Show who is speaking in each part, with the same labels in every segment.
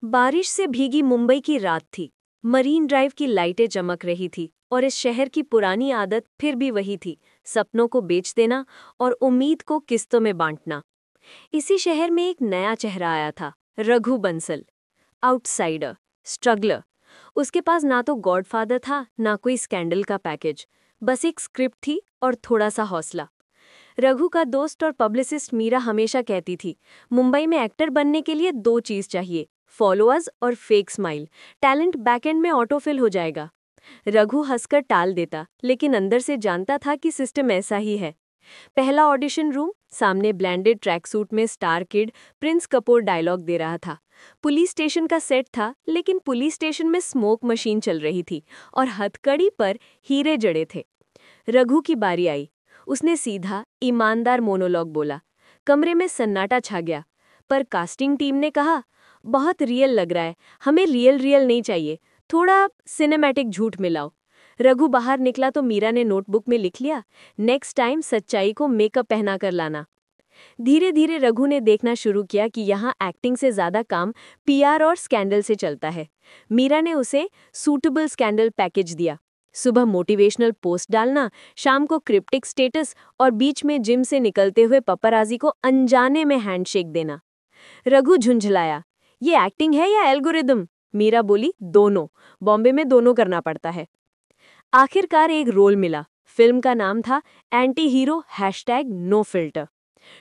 Speaker 1: बारिश से भीगी मुंबई की रात थी। मरीन ड्राइव की लाइटें चमक रही थी और इस शहर की पुरानी आदत फिर भी वही थी, सपनों को बेच देना और उम्मीद को किस्तों में बांटना। इसी शहर में एक नया चेहरा आया था, रघु बंसल। Outsider, struggler. उसके पास ना तो गॉडफादर था, ना कोई स्कैंडल का पैकेज, बस एक स्क्रिप्ट थी और थोड़ा सा हौसला। रघु का दोस्त और पब्लिसिस्ट मीरा हमेशा कहती थी, मुंबई में एक्टर बनने के लिए दो चीज चाहिए, फॉलोअर्स और फेक स्माइल। टैलेंट बैकएंड में ऑटोफिल हो जाएगा। रघु हंसकर टाल देता, लेकिन अंदर से जानता था कि सिस्टम ऐसा ही है। पहला ऑडिशन रूम, सामने ब्लैंडेड ट्रैक सूट में star kid Prince Kapoor dialogue दे रहा था। पुलिस स्टेशन का सेट था, लेकिन पुलिस स्टेशन में स्मोक मशीन चल रही थी और हथकड़ी पर हीरे जड़े थे। रघु की बारी आई। उसने सीधा, ईमानदार मोनोलॉग बोला। कमरे में सन्नाटा छा गया, पर कास्टिंग टीम ने कहा, बहुत रियल लग रहा है, हमें रियल रियल नहीं चाहिए, थोड़ा सिनेमैटिक झूठ मिलाओ। रघु बाहर निकला तो मीरा ने नोटबुक में लिख लिया, नेक्स्ट टाइम सच्चाई को मेकअप पहना कर लाना। धीरे धीरे रघु ने देखना शुरू किया कि यहाँ एक्टिंग से ज्यादा काम पीआर और स्कैंडल से चलता है। मीरा ने उसे सूटेबल स्कैंडल पैकेज दिया। सुबह मोटिवेशनल पोस्ट डालना, शाम को क्रिप्टिक स्टेटस और बीच में जिम से निकलते हुए पपराजी को अनजाने में हैंडशेक देना। रघु झुंझलाया, ये एक्टिंग है या एल्गोरिदम? मीरा बोली, दोनों। बॉम्बे में दोनों करना पड़ता है। आखिरकार एक रोल मिला। फिल्म का नाम था anti hero #no filter.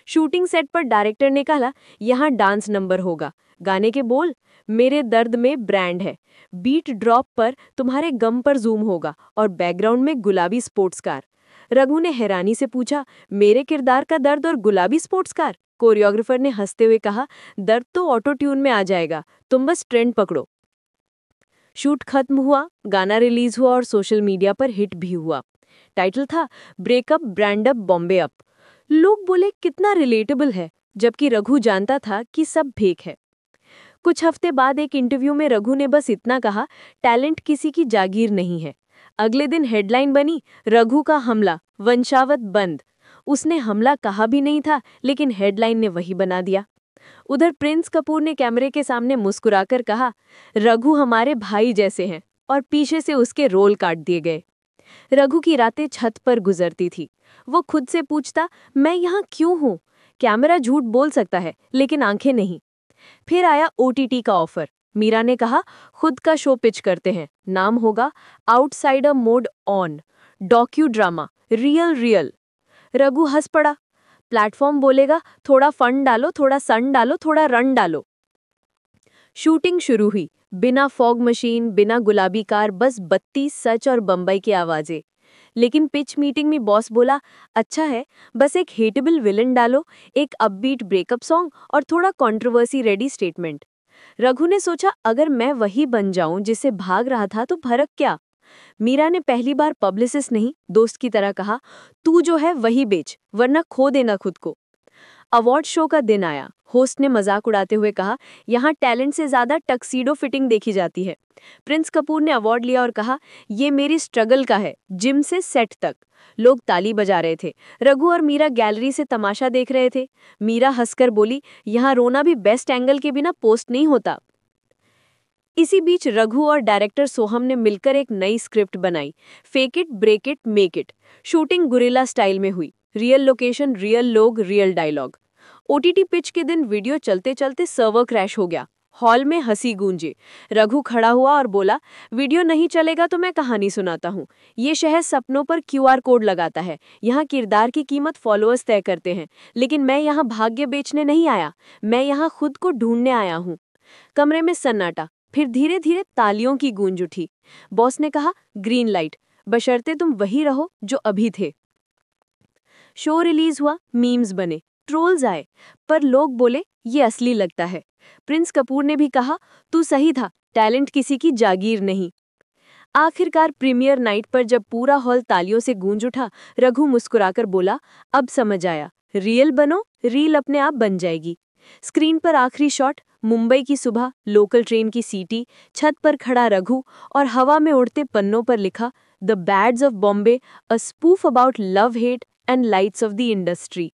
Speaker 1: Shooting set पर डायरेक्टर ने कहा, यहाँ डांस नंबर होगा। गाने के बोल, मेरे दर्द में ब्रांड है। बीट ड्रॉप पर तुम्हारे गम पर जूम होगा और बैकग्राउंड में गुलाबी स्पोर्ट्स कार। रघु ने हैरानी से पूछा, मेरे किरदार का दर्द और गुलाबी स्पोर्ट्स कार? कोरियोग्राफर ने हंसते हुए कहा, दर्द तो ऑटो ट्यून में आ जाएगा, तुम बस ट्रेंड पकड़ो। शूट खत्म हुआ, गाना रिलीज हुआ और सोशल मीडिया पर हिट भी हुआ। टाइटल था, breakup brand up Bombay up. लोग बोले, कितना रिलेटेबल है, जबकि रघु जानता था कि सब फेक है। कुछ हफ्ते बाद एक इंटरव्यू में रघु ने बस इतना कहा, टैलेंट किसी की जागीर नहीं है। अगले दिन हेडलाइन बनी, रघु का हमला, वंशावत बंद। उसने हमला कहा भी नहीं था, लेकिन हेडलाइन ने वही बना दिया। उधर प्रिंस कपूर ने कैमरे के सामने मुस्कुराकर कहा, रघु हमारे भाई जैसे हैं, और पीछे से उसके रोल काट दिए गए। रघु की रातें छत पर गुजरती थी। वो खुद से पूछता, मैं यहाँ क्यों हूँ? कैमरा झूठ बोल सकता है, लेकिन आंखें नहीं। फिर आया ओटीटी का ऑफर। मीरा ने कहा, खुद का शो पिच करते हैं, नाम होगा outsider mode on, docu drama, real real. Raghu हंस पड़ा। प्लेटफॉर्म बोलेगा, थोड़ा फंड डालो, थोड़ा सन डालो, थोड़ा रन डालो। शूटिंग शुरू हुई, बिना फॉग मशीन, बिना गुलाबी कार, बस बत्ती, सच और बम्बई की आवाजें। लेकिन पिच मीटिंग में बॉस बोला, अच्छा है, बस एक हेटेबल विलन डालो, एक अपबीट ब्रेकअप सॉन्ग और थोड़ा कंट्रोवर्सी रेडी स्टेटमेंट। रघु ने सोचा, अगर मैं वही बन जाऊं जिससे भाग रहा था तो फर्क क्या? मीरा ने पहली बार पब्लिसिस्ट नहीं, दोस्त की तरह कहा, तू जो है वही बेच, वरना खो देना खुद को। अवार्ड शो का दिन आया। होस्ट ने मजाक उड़ाते हुए कहा, यहाँ टैलेंट से ज्यादा टक्सीडो फिटिंग देखी जाती है। प्रिंस कपूर ने अवार्ड लिया और कहा, ये मेरी स्ट्रगल का है, जिम से सेट तक। लोग ताली बजा रहे थे। रघु और मीरा गैलरी से तमाशा देख रहे थे। मीरा हंसकर बोली, यहाँ रोना भी बेस्ट एंगल के बिना पोस्ट नहीं होता। इसी बीच रघु और डायरेक्टर सोहम ने मिलकर एक नई स्क्रिप्ट बनाई, fake it break it make it. Shooting guerrilla style में हुई, रियल लोकेशन, रियल लोग, रियल डायलॉग। ओटीटी पिच के दिन वीडियो चलते चलते सर्वर क्रैश हो गया। हॉल में हंसी गूंजे। रघु खड़ा हुआ और बोला, वीडियो नहीं चलेगा तो मैं कहानी सुनाता हूँ। ये शहर सपनों पर क्यूआर कोड लगाता है। यहाँ किरदार की कीमत फॉलोअर्स तय करते हैं, लेकिन मैं यहाँ भाग्य बेचने नहीं आया, मैं यहाँ खुद को ढूंढने आया हूँ। कमरे में सन्नाटा, फिर धीरे धीरे तालियों की गूंज उठी। बॉस ने कहा, ग्रीन लाइट, बशर्ते तुम वही रहो जो अभी थे। शो रिलीज हुआ, मीम्स बने, ट्रोल्स आए, पर लोग बोले, ये असली लगता है। प्रिंस कपूर ने भी कहा, तू सही था, टैलेंट किसी की जागीर नहीं। आखिरकार प्रीमियर नाइट पर जब पूरा हॉल तालियों से गूंज उठा, रघु मुस्कुराकर बोला, अब समझ आया, रियल बनो, रील अपने आप बन जाएगी। स्क्रीन पर आखिरी शॉट, मुंबई की सुबह, लोकल ट्रेन की सीटी, छत पर खड़ा रघु और हवा में उड़ते पन्नों पर लिखा, the bads of Bombay, a spoof about love hate and lights of the industry.